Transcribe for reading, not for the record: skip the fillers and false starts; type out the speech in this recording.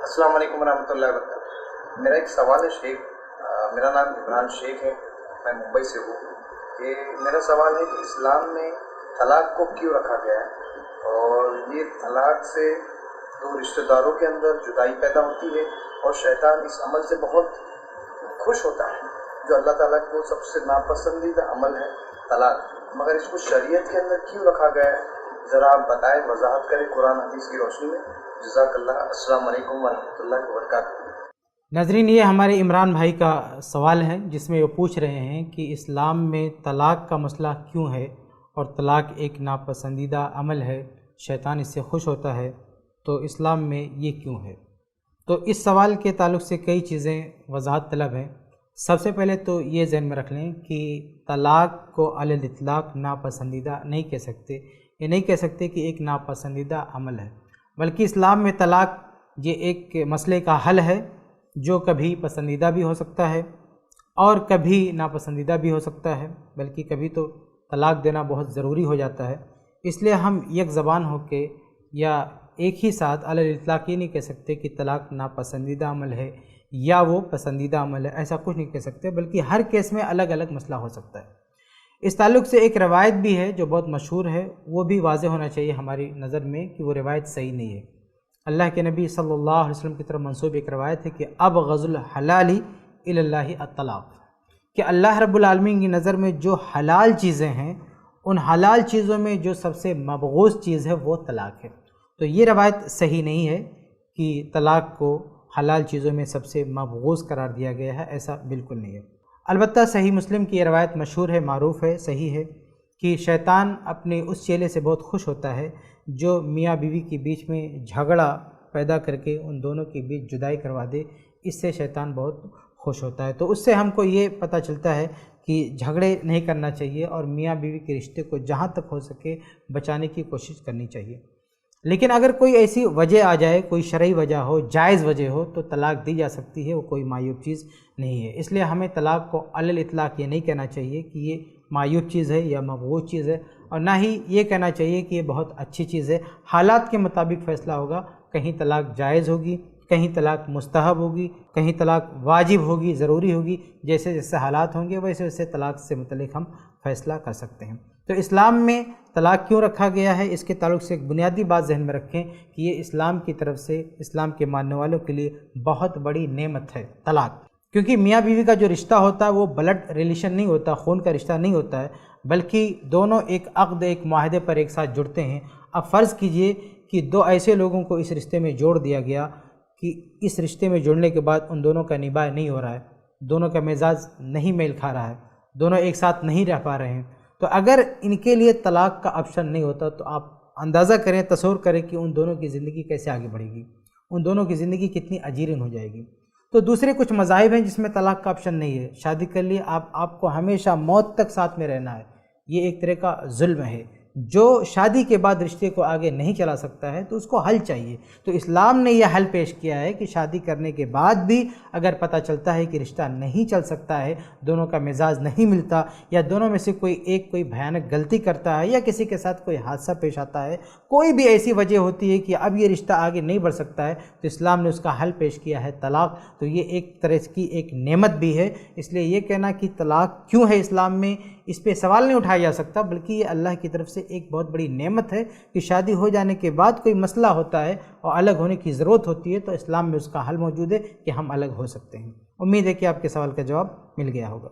अस्सलाम वालेकुम रहमतुल्लाहि व बरकातहू। मेरा एक सवाल है शेख, मेरा नाम इमरान शेख है, मैं मुंबई से हूँ। कि मेरा सवाल है कि इस्लाम में तलाक को क्यों रखा गया है और ये तलाक से दो रिश्तेदारों के अंदर जुदाई पैदा होती है और शैतान इस अमल से बहुत खुश होता है, जो अल्लाह ताला को सबसे नापसंदीदा अमल है तलाक, मगर इसको शरीयत के अंदर क्यों रखा गया है? ज़रा आप बताएं, वजाहत करें कुरान हदीस की रोशनी में। जज़ाकल्लाह। अस्सलाम वालेकुम व रहमतुल्लाहि व बरकातहू। नाज़रीन, ये हमारे इमरान भाई का सवाल है जिसमें वो पूछ रहे हैं कि इस्लाम में तलाक का मसला क्यों है और तलाक एक नापसंदीदा अमल है, शैतान इससे खुश होता है, तो इस्लाम में ये क्यों है। तो इस सवाल के ताल्लुक़ से कई चीज़ें वजाहत तलब हैं। सबसे पहले तो ये ज़हन में रख लें कि तलाक को अलल इतलाक़ नापसंदीदा नहीं कह सकते। ये नहीं कह सकते कि एक नापसंदीदा अमल है, बल्कि इस्लाम में तलाक ये एक मसले का हल है जो कभी पसंदीदा भी हो सकता है और कभी नापसंदीदा भी हो सकता है, बल्कि कभी तो तलाक देना बहुत ज़रूरी हो जाता है। इसलिए हम एक ज़बान होके या एक ही साथ अलल इतलाक़ ये नहीं कह सकते कि तलाक नापसंदीदा अमल है या वो पसंदीदा अमल है, ऐसा कुछ नहीं कह सकते, बल्कि हर केस में अलग अलग मसला हो सकता है। इस ताल्लुक़ से एक रवायत भी है जो बहुत मशहूर है, वो भी वाज़ेह होना चाहिए हमारी नज़र में कि वो रवायत सही नहीं है। अल्लाह के नबी सल्लल्लाहु अलैहि वसल्लम की तरफ मंसूब एक रवायत है कि अब गज़ुल हलाली इलल्लाहि अत्तलाक़, कि अल्लाह रब्बुल आलमीन की नज़र में जो हलाल चीज़ें हैं, उन हलाल चीज़ों में जो सबसे मबगूज़ चीज़ है वो तलाक़ है। तो ये रवायत सही नहीं है कि तलाक़ को हलाल चीज़ों में सबसे मबगूज़ करार दिया गया है, ऐसा बिल्कुल नहीं है। अलबत्ता सही मुस्लिम की ये रवायत मशहूर है, मारूफ़ है, सही है कि शैतान अपने उस चेले से बहुत खुश होता है जो मियाँ बीवी के बीच में झगड़ा पैदा करके उन दोनों के बीच जुदाई करवा दे। इससे शैतान बहुत खुश होता है। तो उससे हमको ये पता चलता है कि झगड़े नहीं करना चाहिए और मियाँ बीवी के रिश्ते को जहाँ तक हो सके बचाने की कोशिश करनी चाहिए। लेकिन अगर कोई ऐसी वजह आ जाए, कोई शरई वजह हो, जायज़ वजह हो, तो तलाक दी जा सकती है, वो कोई मायूब चीज़ नहीं है। इसलिए हमें तलाक को अलल इतलाक़ ये नहीं कहना चाहिए कि ये मायूब चीज़ है या मबगूज़ चीज़ है, और ना ही ये कहना चाहिए कि ये बहुत अच्छी चीज़ है। हालात के मुताबिक फ़ैसला होगा, कहीं तलाक जायज़ होगी, कहीं तलाक मुस्तहब होगी, कहीं तलाक वाजिब होगी, ज़रूरी होगी। जैसे जैसे हालात होंगे वैसे वैसे तलाक से मुतल्लिक़ हम फ़ैसला कर सकते हैं। तो इस्लाम में तलाक क्यों रखा गया है, इसके ताल्लुक़ से एक बुनियादी बात ज़हन में रखें कि ये इस्लाम की तरफ से, इस्लाम के मानने वालों के लिए बहुत बड़ी नेमत है तलाक। क्योंकि मियाँ बीवी का जो रिश्ता होता है वो ब्लड रिलेशन नहीं होता, खून का रिश्ता नहीं होता है, बल्कि दोनों एक अक़्द, एक मुआहदे पर एक साथ जुड़ते हैं। अब फ़र्ज़ कीजिए कि दो ऐसे लोगों को इस रिश्ते में जोड़ दिया गया कि इस रिश्ते में जुड़ने के बाद उन दोनों का निभाह नहीं हो रहा है, दोनों का मिजाज नहीं मेल खा रहा है, दोनों एक साथ नहीं रह पा रहे हैं। तो अगर इनके लिए तलाक का ऑप्शन नहीं होता तो आप अंदाज़ा करें, तसव्वुर करें कि उन दोनों की ज़िंदगी कैसे आगे बढ़ेगी, उन दोनों की ज़िंदगी कितनी अजीरन हो जाएगी। तो दूसरे कुछ मज़ाहिब हैं जिसमें तलाक का ऑप्शन नहीं है। शादी कर लिए आपको हमेशा मौत तक साथ में रहना है, ये एक तरह का जुल्म है। जो शादी के बाद रिश्ते को आगे नहीं चला सकता है तो उसको हल चाहिए। तो इस्लाम ने यह हल पेश किया है कि शादी करने के बाद भी अगर पता चलता है कि रिश्ता नहीं चल सकता है, दोनों का मिजाज नहीं मिलता, या दोनों में से कोई भयानक गलती करता है, या किसी के साथ कोई हादसा पेश आता है, कोई भी ऐसी वजह होती है कि अब ये रिश्ता आगे नहीं बढ़ सकता है, तो इस्लाम ने उसका हल पेश किया है तलाक। तो ये एक तरह की एक नेमत भी है। इसलिए ये कहना कि तलाक क्यों है इस्लाम में, इस पे सवाल नहीं उठाया जा सकता, बल्कि ये अल्लाह की तरफ से एक बहुत बड़ी नेमत है कि शादी हो जाने के बाद कोई मसला होता है और अलग होने की ज़रूरत होती है, तो इस्लाम में उसका हल मौजूद है कि हम अलग हो सकते हैं। उम्मीद है कि आपके सवाल का जवाब मिल गया होगा।